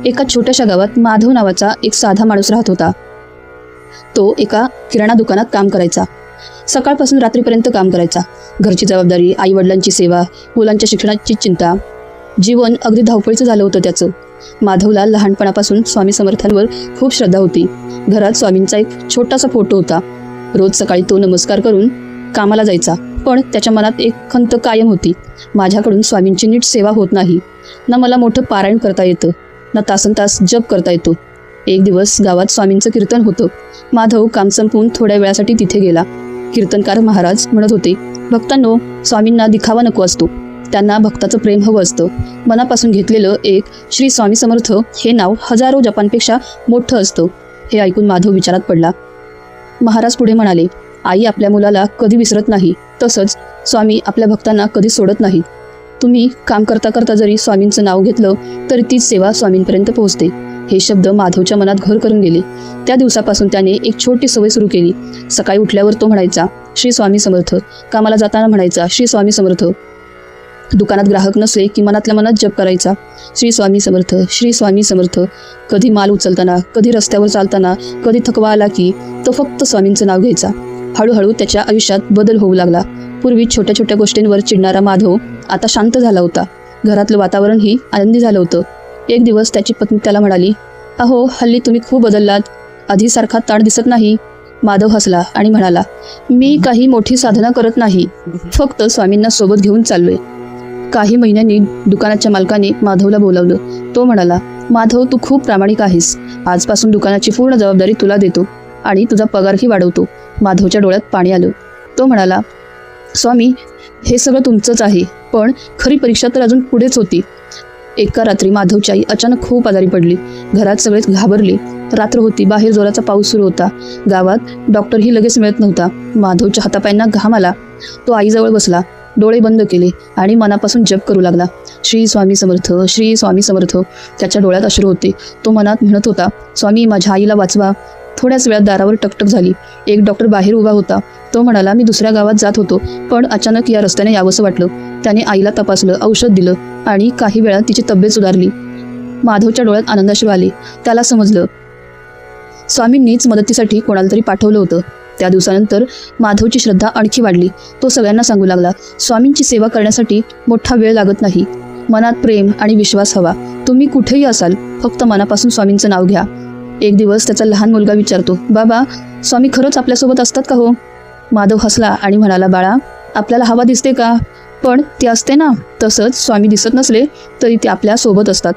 एका छोट्याशा गावात माधव नावाचा एक साधा माणूस राहत होता. तो एका किराणा दुकानात काम करायचा. सकाळपासून रात्रीपर्यंत काम करायचा. घरची जबाबदारी, आईवडिलांची सेवा, मुलांच्या शिक्षणाची चिंता, जीवन अगदी धावपळीचं झालं होतं त्याचं. माधवला लहानपणापासून स्वामी समर्थांवर खूप श्रद्धा होती. घरात स्वामींचा एक छोटासा फोटो होता. रोज सकाळी तो नमस्कार करून कामाला जायचा. पण त्याच्या मनात एक खंत कायम होती. माझ्याकडून स्वामींची नीट सेवा होत नाही. ना मला मोठं पारायण करता येतं, ना तासनतास जप करता येतो. एक दिवस गावात स्वामींचं कीर्तन होतं. माधव काम संपवून थोड्या वेळासाठी तिथे गेला. कीर्तनकार महाराज म्हणत होते, भक्तांनो, स्वामींना दिखावा नको असतो, त्यांना भक्ताचं प्रेम हवं असतं. मनापासून घेतलेलं एक श्री स्वामी समर्थ हे नाव हजारो जपांपेक्षा मोठं असतं. हे ऐकून माधव विचारात पडला. महाराज पुढे म्हणाले, आई आपल्या मुलाला कधी विसरत नाही, तसंच स्वामी आपल्या भक्तांना कधी सोडत नाही. तुम्ही काम करता करता जरी स्वामींचं नाव घेतलं तरी तीच सेवा स्वामींपर्यंत पोहोचते. हे शब्द माधवच्या मनात घर करून गेले. त्या दिवसापासून त्याने एक छोटी सवय सुरू केली. सकाळी उठल्यावर तो म्हणायचा, श्री स्वामी समर्थ. कामाला जाताना म्हणायचा, श्री स्वामी समर्थ. दुकानात ग्राहक नसले की मनातल्या मनात जप करायचा, श्री स्वामी समर्थ, श्री स्वामी समर्थ. कधी माल उचलताना, कधी रस्त्यावर चालताना, कधी थकवा आला की तो फक्त स्वामींचं नाव घ्यायचा. हळूहळू त्याच्या आयुष्यात बदल होऊ लागला. पूर्वी छोट्या छोट्या गोष्टींवर चिडणारा माधव आता शांत झाला होता. घरातलं वातावरणही आनंदी झालं होतं. एक दिवस त्याची पत्नी त्याला म्हणाली, अहो, हल्ली तुम्ही खूप बदललात, आधीसारखा ताण दिसत नाही. माधव हसला आणि म्हणाला, मी काही मोठी साधना करत नाही, फक्त स्वामींना सोबत घेऊन चाललोय. काही महिन्यांनी दुकानाच्या मालकाने माधवला बोलावलं. तो म्हणाला, माधव, तू खूप प्रामाणिक आहेस. आजपासून दुकानाची पूर्ण जबाबदारी तुला देतो आणि तुझा पगारही वाढवतो. माधवच्या डोळ्यात पाणी आलं. तो म्हणाला, स्वामी, हे सगळं तुमचंच आहे, पण खरी परीक्षा तर अजून पुढेच होती. एका रात्री माधवची आई अचानक खूप आजारी पडली. घरात सगळेच घाबरले. रात्र होती, बाहेर जोराचा पाऊस सुरू होता. गावात डॉक्टरही लगेच मिळत नव्हता. माधवच्या हातापायांना घाम आला. तो आईजवळ बसला, डोळे बंद केले आणि मनापासून जप करू लागला, श्री स्वामी समर्थ, श्री स्वामी समर्थ. त्याच्या डोळ्यात अश्रू होते. तो मनात म्हणत होता, स्वामी, माझ्या आईला वाचवा. थोड्याच वेळात दारावर टकटक झाली. एक डॉक्टर बाहेर उभा होता. तो म्हणाला, मी दुसऱ्या गावात जात होतो, पण अचानक या रस्त्याने यावंसं वाटलं. त्याने आईला तपासलं, औषध दिलं आणि काही वेळात तिची तब्येत सुधारली. माधवच्या डोळ्यात आनंदाश्रू आले. त्याला समजलं, स्वामींनीच मदतीसाठी कोणाला तरी पाठवलं होतं. त्या दिवसानंतर माधवची श्रद्धा आणखी वाढली. तो सगळ्यांना सांगू लागला, स्वामींची सेवा करण्यासाठी मोठा वेळ लागत नाही, मनात प्रेम आणि विश्वास हवा. तुम्ही कुठेही असाल, फक्त मनापासून स्वामींचं नाव घ्या. एक दिवस त्याचा लहान मुलगा विचारतो, बाबा, स्वामी खरंच आपल्यासोबत असतात का हो? माधव हसला आणि म्हणाला, बाळा, आपल्याला हवा दिसते का? पण ते असते ना. तसंच स्वामी दिसत नसले तरी ते आपल्या सोबत असतात.